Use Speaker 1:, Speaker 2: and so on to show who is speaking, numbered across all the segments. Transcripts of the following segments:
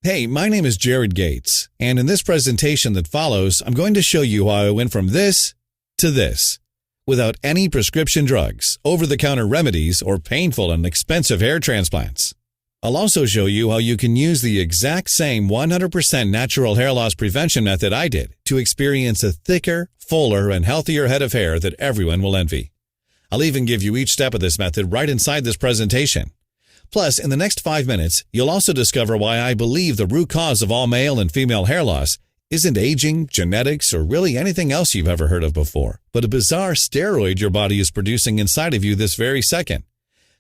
Speaker 1: Hey, my name is Jared Gates, and in this presentation that follows, I'm going to show you how I went from this to this, without any prescription drugs, over-the-counter remedies, or painful and expensive hair transplants. I'll also show you how you can use the exact same 100% natural hair loss prevention method I did to experience a thicker, fuller, and healthier head of hair that everyone will envy. I'll even give you each step of this method right inside this presentation. Plus, in the next 5 minutes, you'll also discover why I believe the root cause of all male and female hair loss isn't aging, genetics, or really anything else you've ever heard of before, but a bizarre steroid your body is producing inside of you this very second.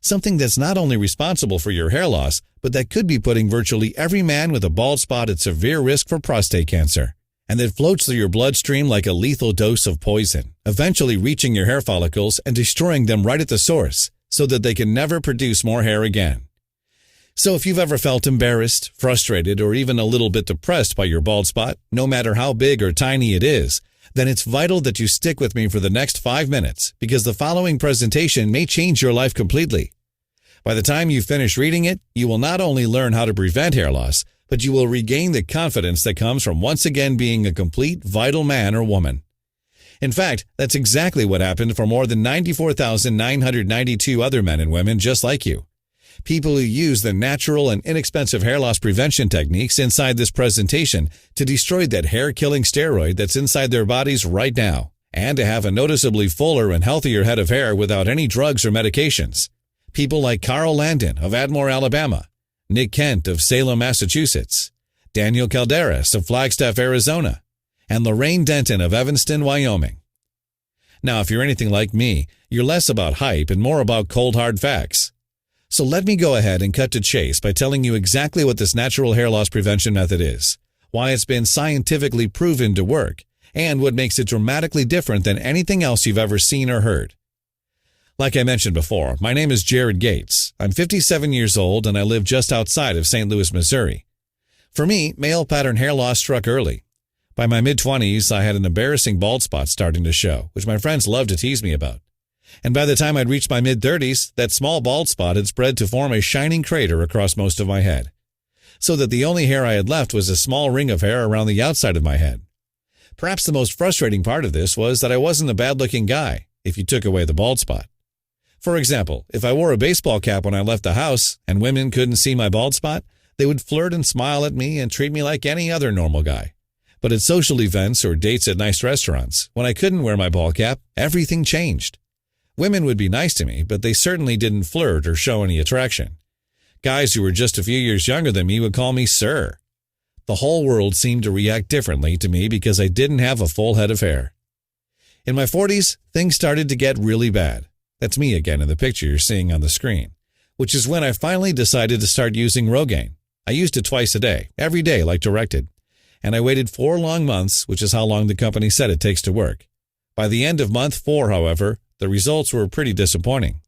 Speaker 1: Something that's not only responsible for your hair loss, but that could be putting virtually every man with a bald spot at severe risk for prostate cancer, and that floats through your bloodstream like a lethal dose of poison, eventually reaching your hair follicles and destroying them right at the source, so that they can never produce more hair again. So if you've ever felt embarrassed, frustrated, or even a little bit depressed by your bald spot, no matter how big or tiny it is, then it's vital that you stick with me for the next 5 minutes, because the following presentation may change your life completely. By the time you finish reading it, you will not only learn how to prevent hair loss, but you will regain the confidence that comes from once again being a complete, vital man or woman. In fact, that's exactly what happened for more than 94,992 other men and women just like you. People who use the natural and inexpensive hair loss prevention techniques inside this presentation to destroy that hair-killing steroid that's inside their bodies right now, and to have a noticeably fuller and healthier head of hair without any drugs or medications. People like Carl Landon of Ardmore, Alabama, Nick Kent of Salem, Massachusetts, Daniel Calderas of Flagstaff, Arizona, and Lorraine Denton of Evanston, Wyoming. Now, if you're anything like me, you're less about hype and more about cold hard facts. So let me go ahead and cut to chase by telling you exactly what this natural hair loss prevention method is, why it's been scientifically proven to work, and what makes it dramatically different than anything else you've ever seen or heard. Like I mentioned before, my name is Jared Gates. I'm 57 years old and I live just outside of St. Louis, Missouri. For me, male pattern hair loss struck early. By my mid-20s, I had an embarrassing bald spot starting to show, which my friends loved to tease me about. And by the time I'd reached my mid-30s, that small bald spot had spread to form a shining crater across most of my head, so that the only hair I had left was a small ring of hair around the outside of my head. Perhaps the most frustrating part of this was that I wasn't a bad-looking guy, if you took away the bald spot. For example, if I wore a baseball cap when I left the house and women couldn't see my bald spot, they would flirt and smile at me and treat me like any other normal guy. But at social events or dates at nice restaurants, when I couldn't wear my bald cap, everything changed. Women would be nice to me, but they certainly didn't flirt or show any attraction. Guys who were just a few years younger than me would call me sir. The whole world seemed to react differently to me because I didn't have a full head of hair. In my 40s, things started to get really bad. That's me again in the picture you're seeing on the screen, which is when I finally decided to start using Rogaine. I used it twice a day, every day like directed. And I waited 4 long months, which is how long the company said it takes to work. By the end of month 4, however, the results were pretty disappointing.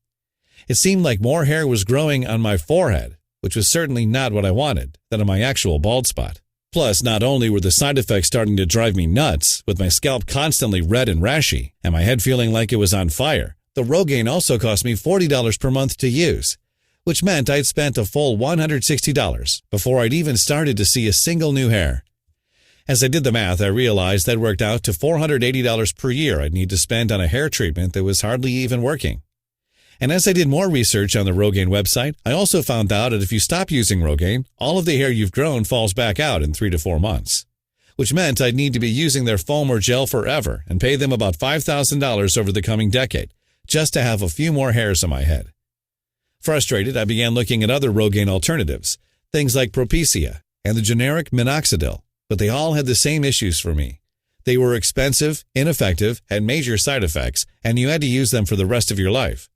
Speaker 1: It seemed like more hair was growing on my forehead, which was certainly not what I wanted, than on my actual bald spot. Plus, not only were the side effects starting to drive me nuts, with my scalp constantly red and rashy, and my head feeling like it was on fire, the Rogaine also cost me $40 per month to use, which meant I'd spent a full $160 before I'd even started to see a single new hair. As I did the math, I realized that worked out to $480 per year I'd need to spend on a hair treatment that was hardly even working. And as I did more research on the Rogaine website, I also found out that if you stop using Rogaine, all of the hair you've grown falls back out in 3 to 4 months, which meant I'd need to be using their foam or gel forever and pay them about $5,000 over the coming decade, just to have a few more hairs on my head. Frustrated, I began looking at other Rogaine alternatives, things like Propecia and the generic Minoxidil, but they all had the same issues for me. They were expensive, ineffective, had major side effects, and you had to use them for the rest of your life.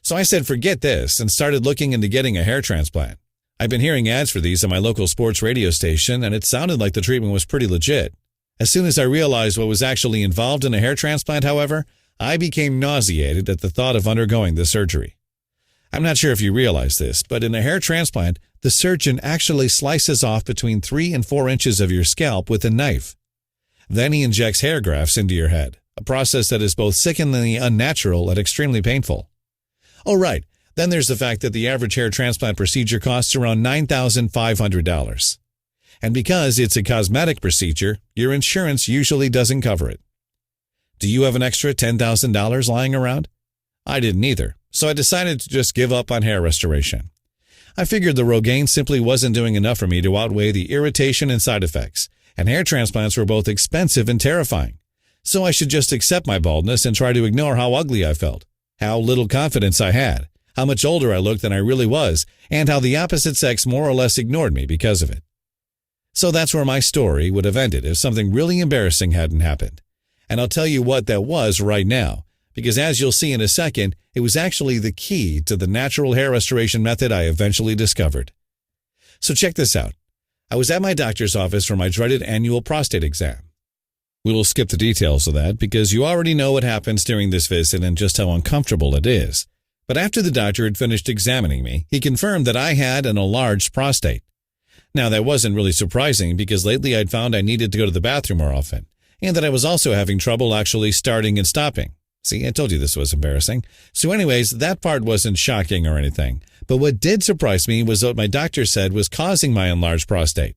Speaker 1: So I said forget this and started looking into getting a hair transplant. I've been hearing ads for these on my local sports radio station, and it sounded like the treatment was pretty legit. As soon as I realized what was actually involved in a hair transplant, however, I became nauseated at the thought of undergoing the surgery. I'm not sure if you realize this, but in a hair transplant, the surgeon actually slices off between 3 and 4 inches of your scalp with a knife. Then he injects hair grafts into your head, a process that is both sickeningly unnatural and extremely painful. Oh, right. Then there's the fact that the average hair transplant procedure costs around $9,500. And because it's a cosmetic procedure, your insurance usually doesn't cover it. Do you have an extra $10,000 lying around? I didn't either, so I decided to just give up on hair restoration. I figured the Rogaine simply wasn't doing enough for me to outweigh the irritation and side effects, and hair transplants were both expensive and terrifying. So I should just accept my baldness and try to ignore how ugly I felt, how little confidence I had, how much older I looked than I really was, and how the opposite sex more or less ignored me because of it. So that's where my story would have ended if something really embarrassing hadn't happened. And I'll tell you what that was right now, because as you'll see in a second, it was actually the key to the natural hair restoration method I eventually discovered. So check this out. I was at my doctor's office for my dreaded annual prostate exam. We will skip the details of that because you already know what happens during this visit and just how uncomfortable it is. But after the doctor had finished examining me, he confirmed that I had an enlarged prostate. Now, that wasn't really surprising because lately I'd found I needed to go to the bathroom more often, and that I was also having trouble actually starting and stopping. See, I told you this was embarrassing. So anyways, that part wasn't shocking or anything. But what did surprise me was what my doctor said was causing my enlarged prostate.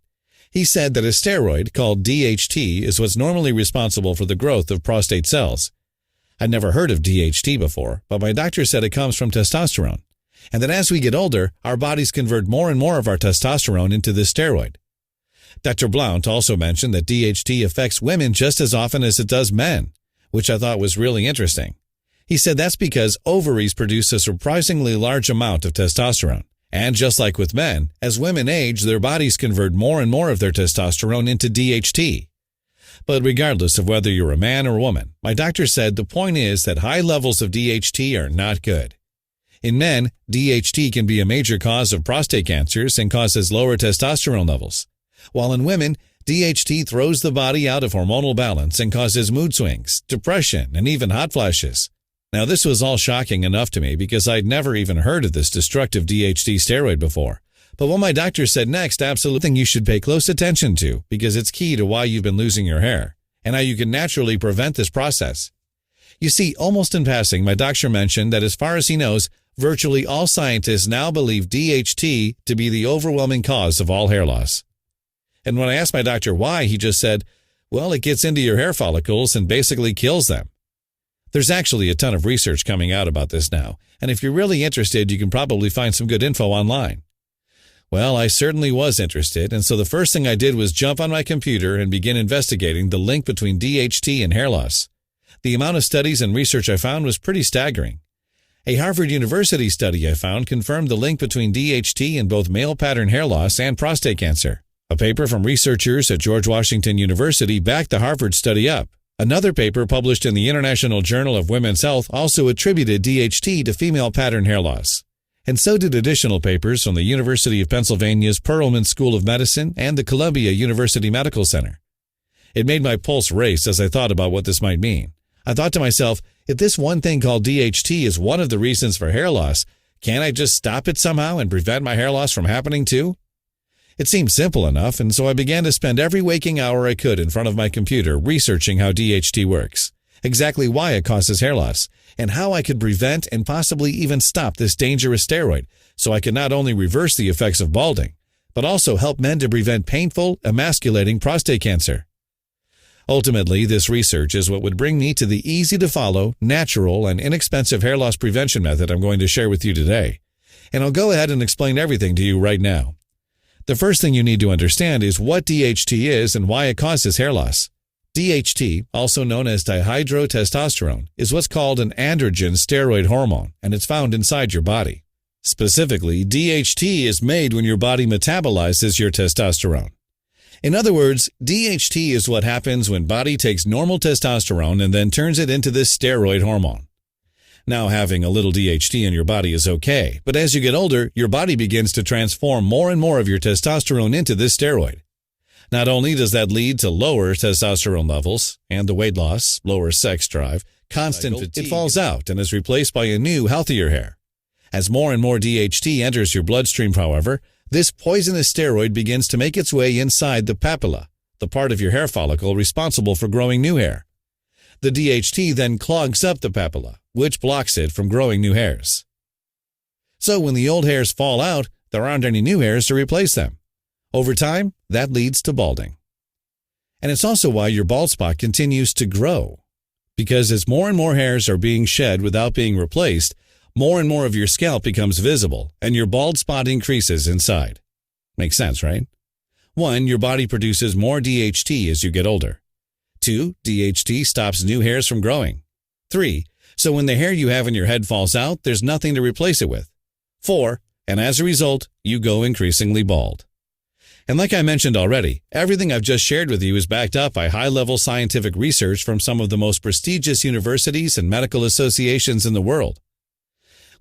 Speaker 1: He said that a steroid called DHT is what's normally responsible for the growth of prostate cells. I'd never heard of DHT before, but my doctor said it comes from testosterone, and that as we get older, our bodies convert more and more of our testosterone into this steroid. Dr. Blount also mentioned that DHT affects women just as often as it does men, which I thought was really interesting. He said that's because ovaries produce a surprisingly large amount of testosterone. And just like with men, as women age, their bodies convert more and more of their testosterone into DHT. But regardless of whether you're a man or a woman, my doctor said the point is that high levels of DHT are not good. In men, DHT can be a major cause of prostate cancers and causes lower testosterone levels, while in women, DHT throws the body out of hormonal balance and causes mood swings, depression, and even hot flashes. Now, this was all shocking enough to me because I'd never even heard of this destructive DHT steroid before. But what my doctor said next, absolutely thing you should pay close attention to because it's key to why you've been losing your hair and how you can naturally prevent this process. You see, almost in passing, my doctor mentioned that as far as he knows, virtually all scientists now believe DHT to be the overwhelming cause of all hair loss. And when I asked my doctor why, he just said, well, it gets into your hair follicles and basically kills them. There's actually a ton of research coming out about this now, and if you're really interested, you can probably find some good info online. Well, I certainly was interested, and so the first thing I did was jump on my computer and begin investigating the link between DHT and hair loss. The amount of studies and research I found was pretty staggering. A Harvard University study I found confirmed the link between DHT and both male pattern hair loss and prostate cancer. A paper from researchers at George Washington University backed the Harvard study up. Another paper published in the International Journal of Women's Health also attributed DHT to female pattern hair loss. And so did additional papers from the University of Pennsylvania's Perelman School of Medicine and the Columbia University Medical Center. It made my pulse race as I thought about what this might mean. I thought to myself, if this one thing called DHT is one of the reasons for hair loss, can't I just stop it somehow and prevent my hair loss from happening too? It seemed simple enough, and so I began to spend every waking hour I could in front of my computer researching how DHT works, exactly why it causes hair loss, and how I could prevent and possibly even stop this dangerous steroid so I could not only reverse the effects of balding, but also help men to prevent painful, emasculating prostate cancer. Ultimately, this research is what would bring me to the easy-to-follow, natural, and inexpensive hair loss prevention method I'm going to share with you today. And I'll go ahead and explain everything to you right now. The first thing you need to understand is what DHT is and why it causes hair loss. DHT, also known as dihydrotestosterone, is what's called an androgen steroid hormone, and it's found inside your body. Specifically, DHT is made when your body metabolizes your testosterone. In other words, DHT is what happens when body takes normal testosterone and then turns it into this steroid hormone. Now, having a little DHT in your body is okay, but as you get older, your body begins to transform more and more of your testosterone into this steroid. Not only does that lead to lower testosterone levels and the weight loss, lower sex drive, constant fatigue, it falls out and is replaced by a new, healthier hair. As more and more DHT enters your bloodstream, however, this poisonous steroid begins to make its way inside the papilla, the part of your hair follicle responsible for growing new hair. The DHT then clogs up the papilla, which blocks it from growing new hairs. So when the old hairs fall out, there aren't any new hairs to replace them. Over time, that leads to balding. And it's also why your bald spot continues to grow. Because as more and more hairs are being shed without being replaced, more and more of your scalp becomes visible and your bald spot increases inside. Makes sense, right? 1, your body produces more DHT as you get older. 2, DHT stops new hairs from growing. 3, so when the hair you have in your head falls out, there's nothing to replace it with. 4, and as a result, you go increasingly bald. And like I mentioned already, everything I've just shared with you is backed up by high-level scientific research from some of the most prestigious universities and medical associations in the world.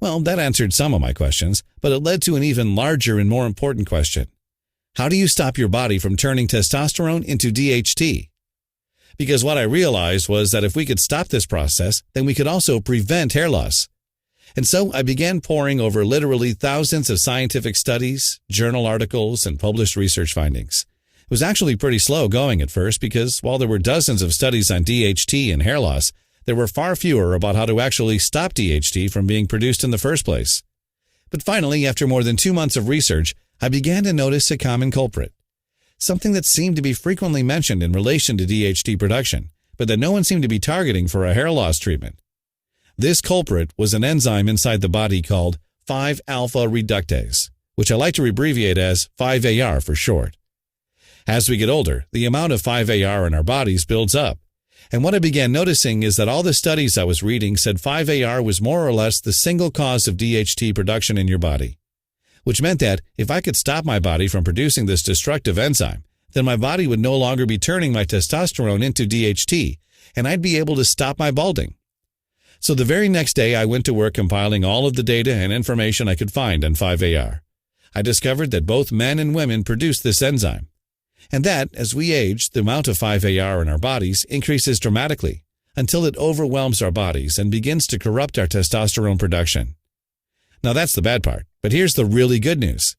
Speaker 1: Well, that answered some of my questions, but it led to an even larger and more important question. How do you stop your body from turning testosterone into DHT? Because what I realized was that if we could stop this process, then we could also prevent hair loss. And so I began poring over literally thousands of scientific studies, journal articles, and published research findings. It was actually pretty slow going at first because while there were dozens of studies on DHT and hair loss, there were far fewer about how to actually stop DHT from being produced in the first place. But finally, after more than 2 months of research, I began to notice a common culprit. Something that seemed to be frequently mentioned in relation to DHT production, but that no one seemed to be targeting for a hair loss treatment. This culprit was an enzyme inside the body called 5-alpha reductase, which I like to abbreviate as 5-AR for short. As we get older, the amount of 5-AR in our bodies builds up. And what I began noticing is that all the studies I was reading said 5-AR was more or less the single cause of DHT production in your body. Which meant that if I could stop my body from producing this destructive enzyme, then my body would no longer be turning my testosterone into DHT, and I'd be able to stop my balding. So the very next day, I went to work compiling all of the data and information I could find on 5-AR. I discovered that both men and women produce this enzyme, and that, as we age, the amount of 5-AR in our bodies increases dramatically until it overwhelms our bodies and begins to corrupt our testosterone production. Now that's the bad part, but here's the really good news.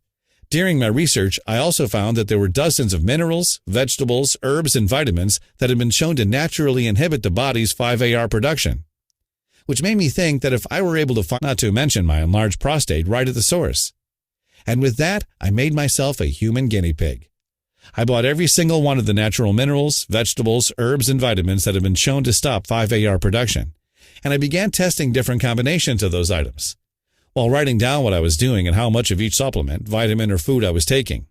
Speaker 1: During my research, I also found that there were dozens of minerals, vegetables, herbs, and vitamins that had been shown to naturally inhibit the body's 5-AR production. Which made me think that if I were able to find, not to mention my enlarged prostate, right at the source. And with that, I made myself a human guinea pig. I bought every single one of the natural minerals, vegetables, herbs, and vitamins that have been shown to stop 5-AR production, and I began testing different combinations of those items, while writing down what I was doing and how much of each supplement, vitamin, or food I was taking.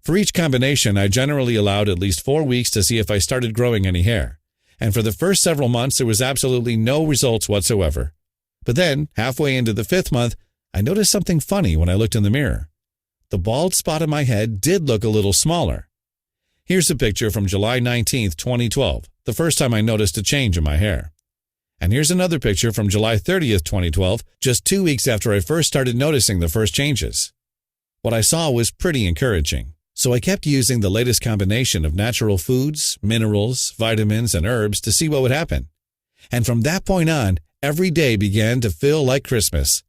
Speaker 1: For each combination, I generally allowed at least 4 weeks to see if I started growing any hair. And for the first several months, there was absolutely no results whatsoever. But then, halfway into the 5th month, I noticed something funny when I looked in the mirror. The bald spot on my head did look a little smaller. Here's a picture from July 19th, 2012, the first time I noticed a change in my hair. And here's another picture from July 30th, 2012, just 2 weeks after I first started noticing the first changes. What I saw was pretty encouraging. So I kept using the latest combination of natural foods, minerals, vitamins, and herbs to see what would happen. And from that point on, every day began to feel like Christmas.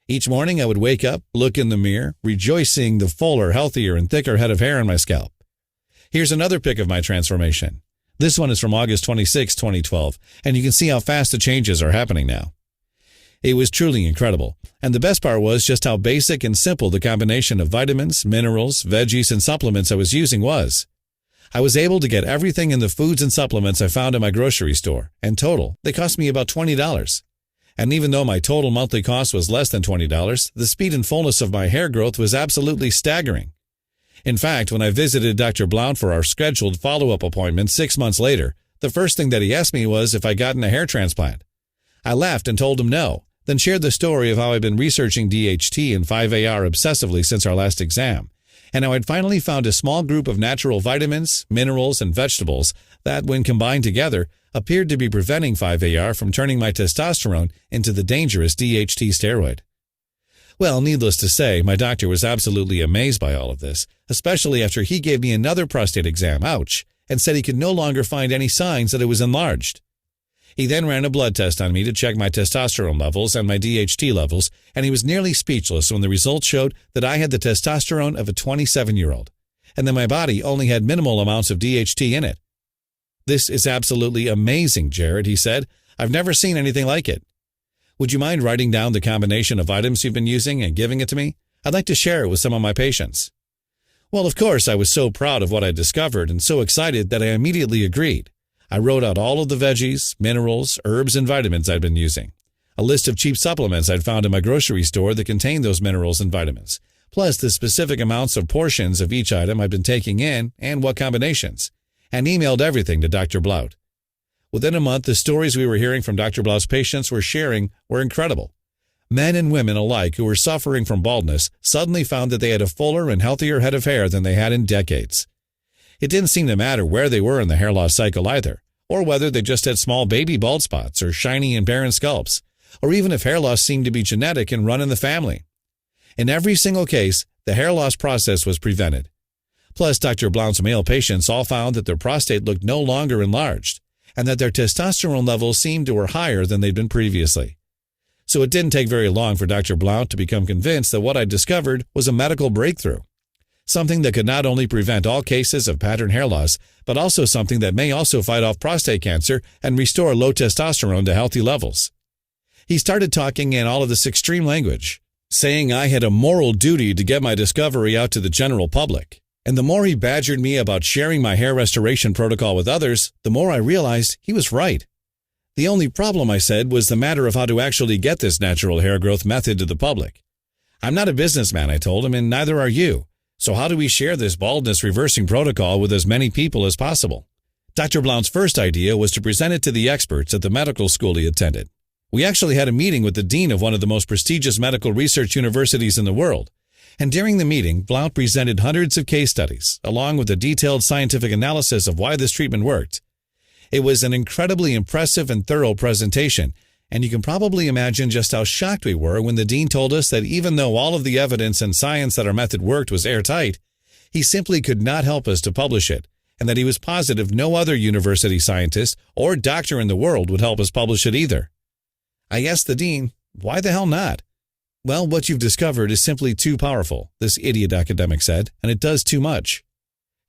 Speaker 1: Each morning I would wake up, look in the mirror, rejoice seeing the fuller, healthier, and thicker head of hair on my scalp. Here's another pic of my transformation. This one is from August 26, 2012, and you can see how fast the changes are happening now. It was truly incredible, and the best part was just how basic and simple the combination of vitamins, minerals, veggies, and supplements I was using was. I was able to get everything in the foods and supplements I found in my grocery store, and total, they cost me about $20. And even though my total monthly cost was less than $20, the speed and fullness of my hair growth was absolutely staggering. In fact, when I visited Dr. Blount for our scheduled follow-up appointment 6 months later, the first thing that he asked me was if I'd gotten a hair transplant. I laughed and told him no, then shared the story of how I'd been researching DHT and 5-AR obsessively since our last exam, and how I'd finally found a small group of natural vitamins, minerals, and vegetables that, when combined together, appeared to be preventing 5-AR from turning my testosterone into the dangerous DHT steroid. Well, needless to say, my doctor was absolutely amazed by all of this, especially after he gave me another prostate exam, ouch, and said he could no longer find any signs that it was enlarged. He then ran a blood test on me to check my testosterone levels and my DHT levels, and he was nearly speechless when the results showed that I had the testosterone of a 27-year-old, and that my body only had minimal amounts of DHT in it. "This is absolutely amazing, Jared," he said. "I've never seen anything like it. Would you mind writing down the combination of items you've been using and giving it to me? I'd like to share it with some of my patients." Well, of course, I was so proud of what I discovered and so excited that I immediately agreed. I wrote out all of the veggies, minerals, herbs, and vitamins I'd been using, a list of cheap supplements I'd found in my grocery store that contained those minerals and vitamins, plus the specific amounts of portions of each item I'd been taking in and what combinations, and emailed everything to Dr. Blount. Within a month, the stories we were hearing from Dr. Blount's patients were sharing were incredible. Men and women alike who were suffering from baldness suddenly found that they had a fuller and healthier head of hair than they had in decades. It didn't seem to matter where they were in the hair loss cycle either, or whether they just had small baby bald spots or shiny and barren scalps, or even if hair loss seemed to be genetic and run in the family. In every single case, the hair loss process was prevented. Plus, Dr. Blount's male patients all found that their prostate looked no longer enlarged, and that their testosterone levels seemed to were higher than they'd been previously. So it didn't take very long for Dr. Blount to become convinced that what I'd discovered was a medical breakthrough, something that could not only prevent all cases of pattern hair loss, but also something that may also fight off prostate cancer and restore low testosterone to healthy levels. He started talking in all of this extreme language, saying I had a moral duty to get my discovery out to the general public. And the more he badgered me about sharing my hair restoration protocol with others, the more I realized he was right. The only problem, I said, was the matter of how to actually get this natural hair growth method to the public. I'm not a businessman, I told him, and neither are you. So how do we share this baldness reversing protocol with as many people as possible? Dr. Blount's first idea was to present it to the experts at the medical school he attended. We actually had a meeting with the dean of one of the most prestigious medical research universities in the world. And during the meeting, Blount presented hundreds of case studies, along with a detailed scientific analysis of why this treatment worked. It was an incredibly impressive and thorough presentation, and you can probably imagine just how shocked we were when the dean told us that even though all of the evidence and science that our method worked was airtight, he simply could not help us to publish it, and that he was positive no other university scientist or doctor in the world would help us publish it either. I asked the dean, why the hell not? Well, what you've discovered is simply too powerful, this idiot academic said, and it does too much.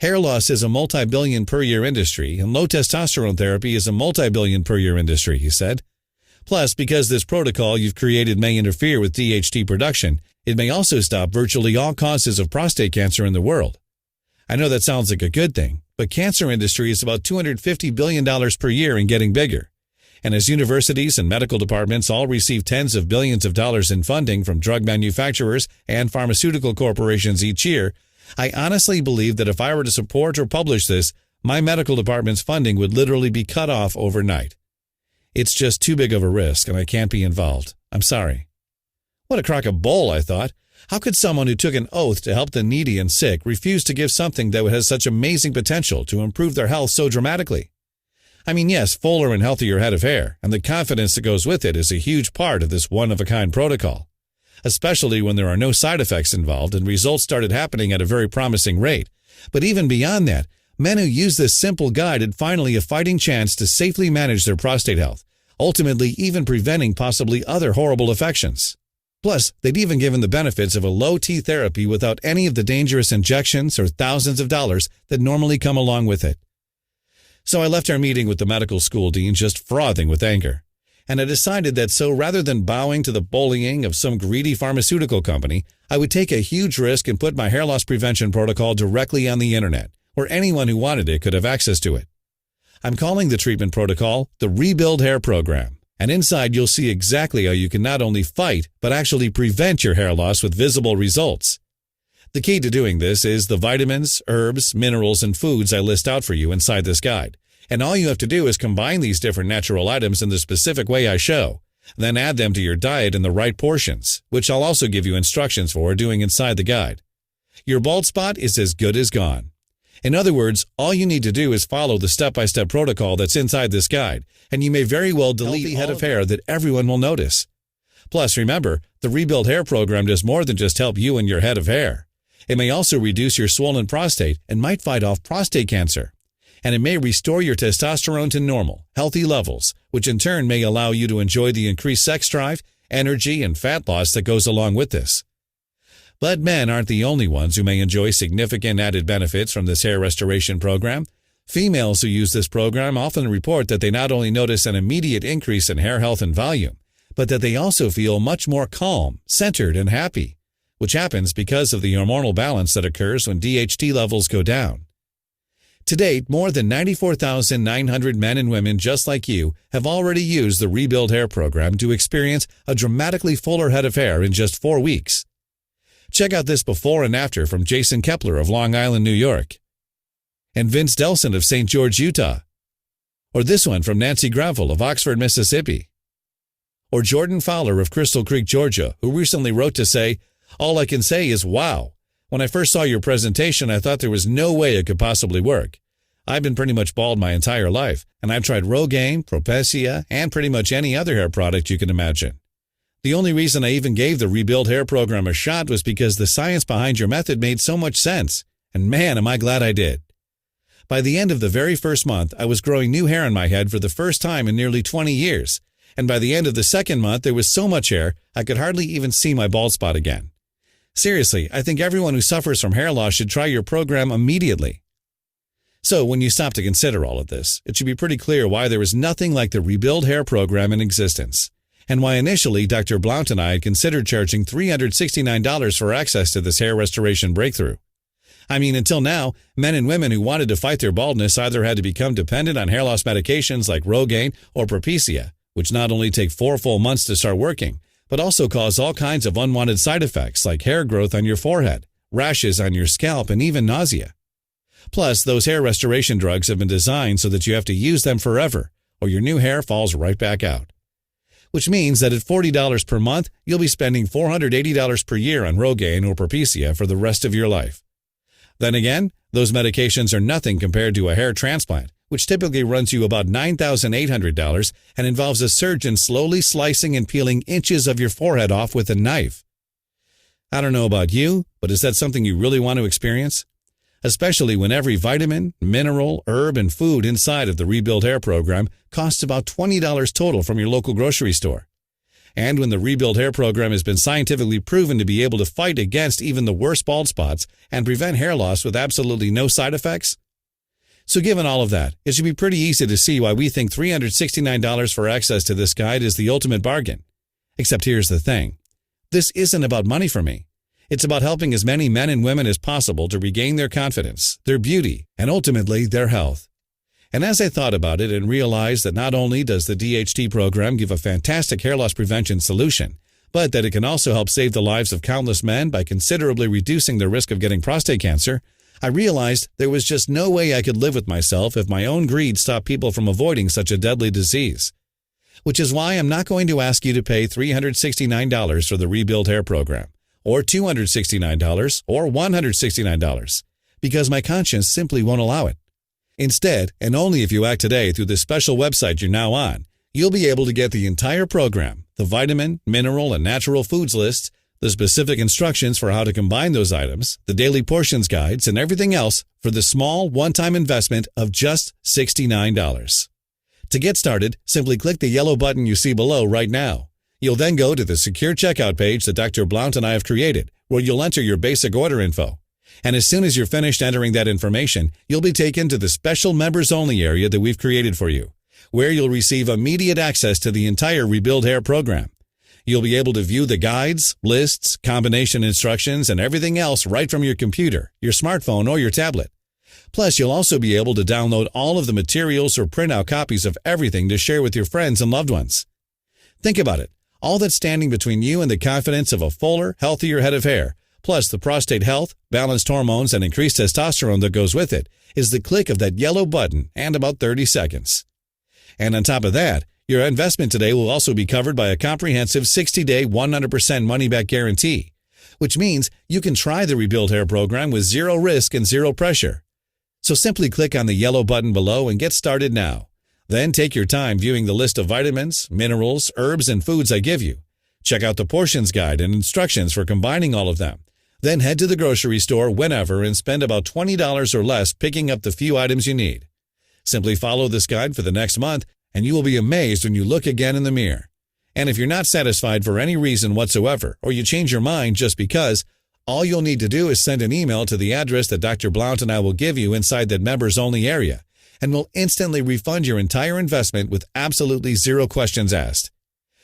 Speaker 1: Hair loss is a multi-billion per year industry, and low testosterone therapy is a multi-billion per year industry, he said. Plus, because this protocol you've created may interfere with DHT production, it may also stop virtually all causes of prostate cancer in the world. I know that sounds like a good thing, but cancer industry is about $250 billion per year and getting bigger. And as universities and medical departments all receive tens of billions of dollars in funding from drug manufacturers and pharmaceutical corporations each year, I honestly believe that if I were to support or publish this, my medical department's funding would literally be cut off overnight. It's just too big of a risk, and I can't be involved. I'm sorry. What a crock of bull, I thought. How could someone who took an oath to help the needy and sick refuse to give something that has such amazing potential to improve their health so dramatically? I mean, yes, fuller and healthier head of hair, and the confidence that goes with it is a huge part of this one-of-a-kind protocol, especially when there are no side effects involved and results started happening at a very promising rate. But even beyond that, men who use this simple guide had finally a fighting chance to safely manage their prostate health, ultimately even preventing possibly other horrible affections. Plus, they'd even given the benefits of a low-T therapy without any of the dangerous injections or thousands of dollars that normally come along with it. So I left our meeting with the medical school dean just frothing with anger. And I decided that so rather than bowing to the bullying of some greedy pharmaceutical company, I would take a huge risk and put my hair loss prevention protocol directly on the internet, where anyone who wanted it could have access to it. I'm calling the treatment protocol the Rebuild Hair Program, and inside you'll see exactly how you can not only fight, but actually prevent your hair loss with visible results. The key to doing this is the vitamins, herbs, minerals, and foods I list out for you inside this guide. And all you have to do is combine these different natural items in the specific way I show, then add them to your diet in the right portions, which I'll also give you instructions for doing inside the guide. Your bald spot is as good as gone. In other words, all you need to do is follow the step-by-step protocol that's inside this guide, and you may very well delete the head of hair that everyone will notice. Plus, remember, the Rebuild Hair Program does more than just help you and your head of hair. It may also reduce your swollen prostate and might fight off prostate cancer. And it may restore your testosterone to normal, healthy levels, which in turn may allow you to enjoy the increased sex drive, energy, and fat loss that goes along with this. But men aren't the only ones who may enjoy significant added benefits from this hair restoration program. Females who use this program often report that they not only notice an immediate increase in hair health and volume, but that they also feel much more calm, centered, and happy, which happens because of the hormonal balance that occurs when DHT levels go down. To date, more than 94,900 men and women just like you have already used the Rebuild Hair program to experience a dramatically fuller head of hair in just 4 weeks. Check out this before and after from Jason Kepler of Long Island, New York, and Vince Delson of St. George, Utah, or this one from Nancy Gravel of Oxford, Mississippi, or Jordan Fowler of Crystal Creek, Georgia, who recently wrote to say, "All I can say is wow. When I first saw your presentation, I thought there was no way it could possibly work. I've been pretty much bald my entire life, and I've tried Rogaine, Propecia, and pretty much any other hair product you can imagine. The only reason I even gave the Rebuild Hair program a shot was because the science behind your method made so much sense, and man, am I glad I did. By the end of the very first month, I was growing new hair on my head for the first time in nearly 20 years, and by the end of the second month, there was so much hair, I could hardly even see my bald spot again. Seriously, I think everyone who suffers from hair loss should try your program immediately." So when you stop to consider all of this, it should be pretty clear why there is nothing like the Rebuild Hair program in existence, and why initially Dr. Blount and I had considered charging $369 for access to this hair restoration breakthrough. I mean, until now, men and women who wanted to fight their baldness either had to become dependent on hair loss medications like Rogaine or Propecia, which not only take 4 full months to start working, but also cause all kinds of unwanted side effects like hair growth on your forehead, rashes on your scalp, and even nausea. Plus, those hair restoration drugs have been designed so that you have to use them forever, or your new hair falls right back out. Which means that at $40 per month, you'll be spending $480 per year on Rogaine or Propecia for the rest of your life. Then again, those medications are nothing compared to a hair transplant, which typically runs you about $9,800 and involves a surgeon slowly slicing and peeling inches of your forehead off with a knife. I don't know about you, but is that something you really want to experience? Especially when every vitamin, mineral, herb, and food inside of the Rebuild Hair program costs about $20 total from your local grocery store. And when the Rebuild Hair program has been scientifically proven to be able to fight against even the worst bald spots and prevent hair loss with absolutely no side effects? So given all of that, it should be pretty easy to see why we think $369 for access to this guide is the ultimate bargain. Except here's the thing. This isn't about money for me. It's about helping as many men and women as possible to regain their confidence, their beauty, and ultimately their health. And as I thought about it and realized that not only does the DHT program give a fantastic hair loss prevention solution, but that it can also help save the lives of countless men by considerably reducing their risk of getting prostate cancer, I realized there was just no way I could live with myself if my own greed stopped people from avoiding such a deadly disease. Which is why I'm not going to ask you to pay $369 for the Rebuild Hair program, or $269, or $169, because my conscience simply won't allow it. Instead, and only if you act today through the special website you're now on, you'll be able to get the entire program, the vitamin, mineral, and natural foods lists, the specific instructions for how to combine those items, the daily portions guides, and everything else for the small one-time investment of just $69. To get started, simply click the yellow button you see below right now. You'll then go to the secure checkout page that Dr. Blount and I have created, where you'll enter your basic order info. And as soon as you're finished entering that information, you'll be taken to the special members-only area that we've created for you, where you'll receive immediate access to the entire Rebuild Hair program. You'll be able to view the guides, lists, combination instructions, and everything else right from your computer, your smartphone, or your tablet. Plus, you'll also be able to download all of the materials or print out copies of everything to share with your friends and loved ones. Think about it. All that's standing between you and the confidence of a fuller, healthier head of hair, plus the prostate health, balanced hormones, and increased testosterone that goes with it, is the click of that yellow button and about 30 seconds. And on top of that, your investment today will also be covered by a comprehensive 60-day 100% money-back guarantee, which means you can try the Rebuild Hair program with zero risk and zero pressure. So simply click on the yellow button below and get started now. Then take your time viewing the list of vitamins, minerals, herbs, and foods I give you. Check out the portions guide and instructions for combining all of them. Then head to the grocery store whenever and spend about $20 or less picking up the few items you need. Simply follow this guide for the next month, and you will be amazed when you look again in the mirror. And if you're not satisfied for any reason whatsoever, or you change your mind just because, all you'll need to do is send an email to the address that Dr. Blount and I will give you inside that members-only area, and we'll instantly refund your entire investment with absolutely zero questions asked.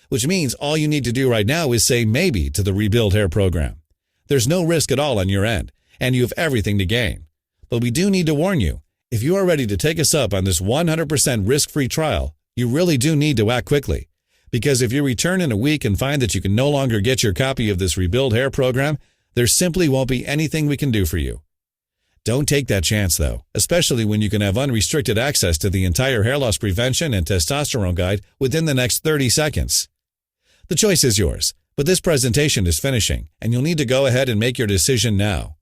Speaker 1: Which means all you need to do right now is say maybe to the Rebuild Hair program. There's no risk at all on your end, and you have everything to gain. But we do need to warn you, if you are ready to take us up on this 100% risk-free trial, you really do need to act quickly. Because if you return in a week and find that you can no longer get your copy of this Rebuild Hair program, there simply won't be anything we can do for you. Don't take that chance, though, especially when you can have unrestricted access to the entire hair loss prevention and testosterone guide within the next 30 seconds. The choice is yours, but this presentation is finishing, and you'll need to go ahead and make your decision now.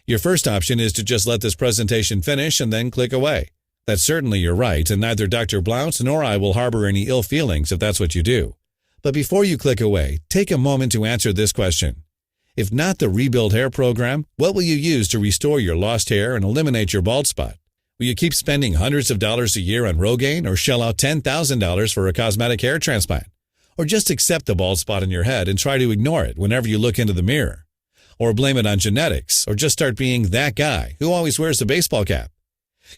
Speaker 1: Your first option is to just let this presentation finish and then click away. That's certainly your right, and neither Dr. Blount nor I will harbor any ill feelings if that's what you do. But before you click away, take a moment to answer this question. If not the Rebuild Hair program, what will you use to restore your lost hair and eliminate your bald spot? Will you keep spending hundreds of dollars a year on Rogaine or shell out $10,000 for a cosmetic hair transplant? Or just accept the bald spot in your head and try to ignore it whenever you look into the mirror? Or blame it on genetics, or just start being that guy who always wears a baseball cap?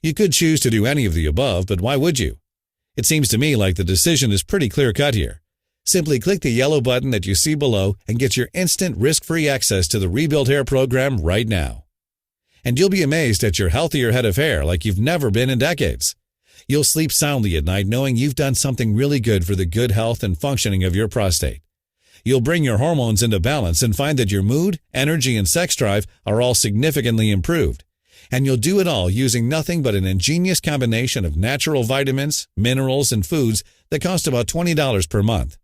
Speaker 1: You could choose to do any of the above, but why would you? It seems to me like the decision is pretty clear-cut here. Simply click the yellow button that you see below and get your instant risk-free access to the Rebuild Hair program right now. And you'll be amazed at your healthier head of hair like you've never been in decades. You'll sleep soundly at night knowing you've done something really good for the good health and functioning of your prostate. You'll bring your hormones into balance and find that your mood, energy, and sex drive are all significantly improved. And you'll do it all using nothing but an ingenious combination of natural vitamins, minerals, and foods that cost about $20 per month,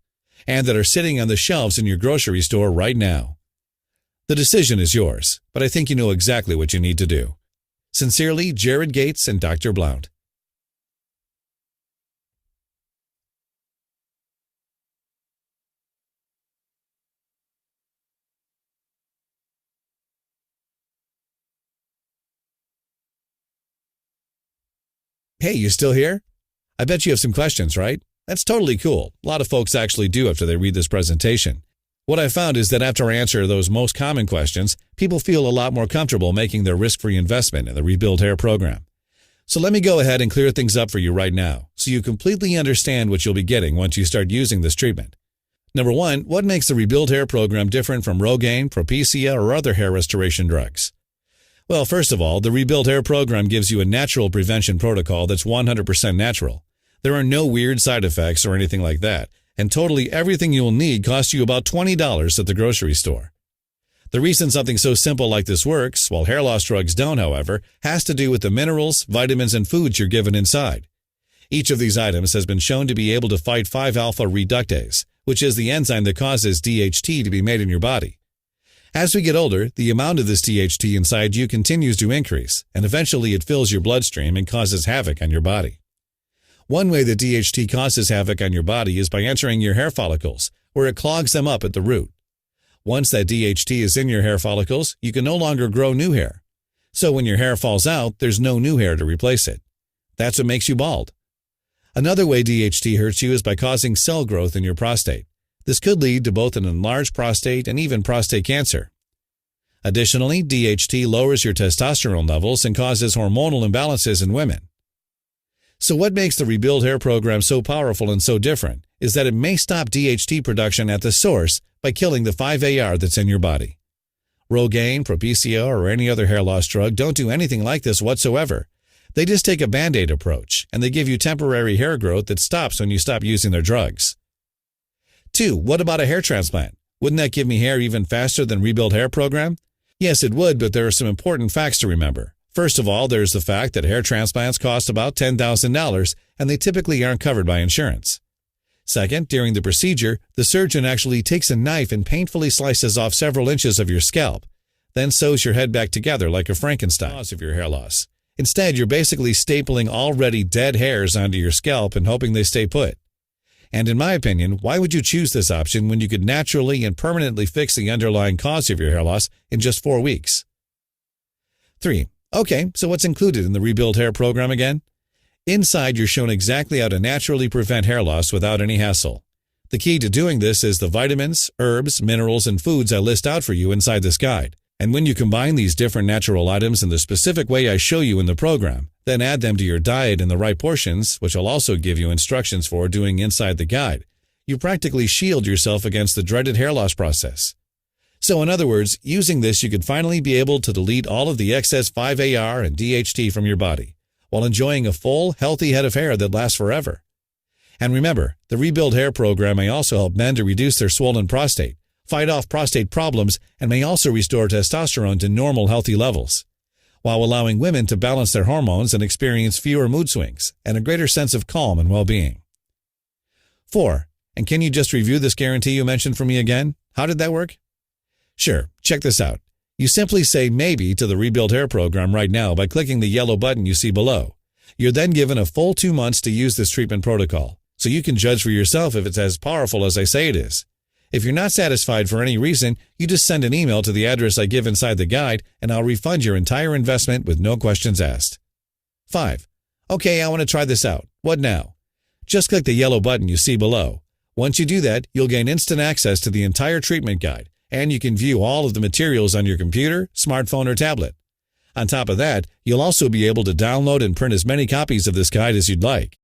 Speaker 1: and that are sitting on the shelves in your grocery store right now. The decision is yours, but I think you know exactly what you need to do. Sincerely, Jared Gates and Dr. Blount. Hey, you still here? I bet you have some questions, right? That's totally cool. A lot of folks actually do after they read this presentation. What I found is that after I answer those most common questions, people feel a lot more comfortable making their risk-free investment in the Rebuild Hair program. So let me go ahead and clear things up for you right now, so you completely understand what you'll be getting once you start using this treatment. Number one, what makes the Rebuild Hair program different from Rogaine, Propecia, or other hair restoration drugs? Well, first of all, the Rebuild Hair program gives you a natural prevention protocol that's 100% natural. There are no weird side effects or anything like that, and totally everything you will need costs you about $20 at the grocery store. The reason something so simple like this works, while hair loss drugs don't, however, has to do with the minerals, vitamins, and foods you're given inside. Each of these items has been shown to be able to fight 5-alpha reductase, which is the enzyme that causes DHT to be made in your body. As we get older, the amount of this DHT inside you continues to increase, and eventually it fills your bloodstream and causes havoc on your body. One way that DHT causes havoc on your body is by entering your hair follicles, where it clogs them up at the root. Once that DHT is in your hair follicles, you can no longer grow new hair. So when your hair falls out, there's no new hair to replace it. That's what makes you bald. Another way DHT hurts you is by causing cell growth in your prostate. This could lead to both an enlarged prostate and even prostate cancer. Additionally, DHT lowers your testosterone levels and causes hormonal imbalances in women. So what makes the Rebuild Hair program so powerful and so different is that it may stop DHT production at the source by killing the 5-AR that's in your body. Rogaine, Propecia, or any other hair loss drug don't do anything like this whatsoever. They just take a Band-Aid approach, and they give you temporary hair growth that stops when you stop using their drugs. 2. What about a hair transplant? Wouldn't that give me hair even faster than Rebuild Hair program? Yes, it would, but there are some important facts to remember. First of all, there's the fact that hair transplants cost about $10,000, and they typically aren't covered by insurance. Second, during the procedure, the surgeon actually takes a knife and painfully slices off several inches of your scalp, then sews your head back together like a Frankenstein cause of your hair loss. Instead, you're basically stapling already dead hairs onto your scalp and hoping they stay put. And in my opinion, why would you choose this option when you could naturally and permanently fix the underlying cause of your hair loss in just 4 weeks? 3. Okay, so what's included in the Rebuild Hair program again? Inside, you're shown exactly how to naturally prevent hair loss without any hassle. The key to doing this is the vitamins, herbs, minerals, and foods I list out for you inside this guide. And when you combine these different natural items in the specific way I show you in the program, then add them to your diet in the right portions, which I'll also give you instructions for doing inside the guide, you practically shield yourself against the dreaded hair loss process. So in other words, using this, you could finally be able to delete all of the excess 5-AR and DHT from your body, while enjoying a full, healthy head of hair that lasts forever. And remember, the Rebuild Hair program may also help men to reduce their swollen prostate, fight off prostate problems, and may also restore testosterone to normal, healthy levels, while allowing women to balance their hormones and experience fewer mood swings and a greater sense of calm and well-being. 4. And can you just review this guarantee you mentioned for me again? How did that work? Sure, check this out. You simply say maybe to the Rebuild Hair program right now by clicking the yellow button you see below. You're then given a full 2 months to use this treatment protocol, so you can judge for yourself if it's as powerful as I say it is. If you're not satisfied for any reason, you just send an email to the address I give inside the guide, and I'll refund your entire investment with no questions asked. 5. Okay, I want to try this out. What now? Just click the yellow button you see below. Once you do that, you'll gain instant access to the entire treatment guide, and you can view all of the materials on your computer, smartphone, or tablet. On top of that, you'll also be able to download and print as many copies of this guide as you'd like.